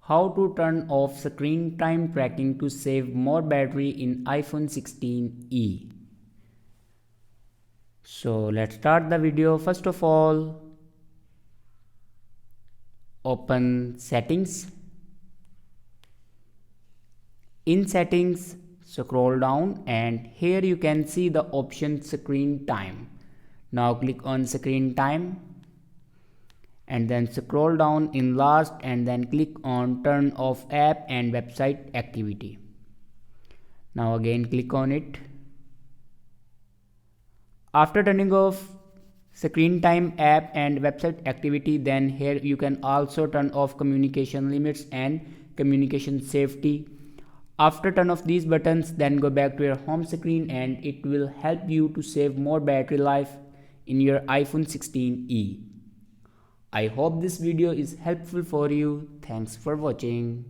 How to turn off screen time tracking to save more battery in iPhone 16e. So let's start the video. First of all, open settings. In settings, scroll down and here you can see the option screen time. Now click on screen time and then scroll down in last and then click on turn off app and website activity. Now again click on it. After turning off screen time, app and website activity, then here you can also turn off communication limits and communication safety. After turn off these buttons, then go back to your home screen and it will help you to save more battery life in your iPhone 16e. I hope this video is helpful for you. Thanks for watching.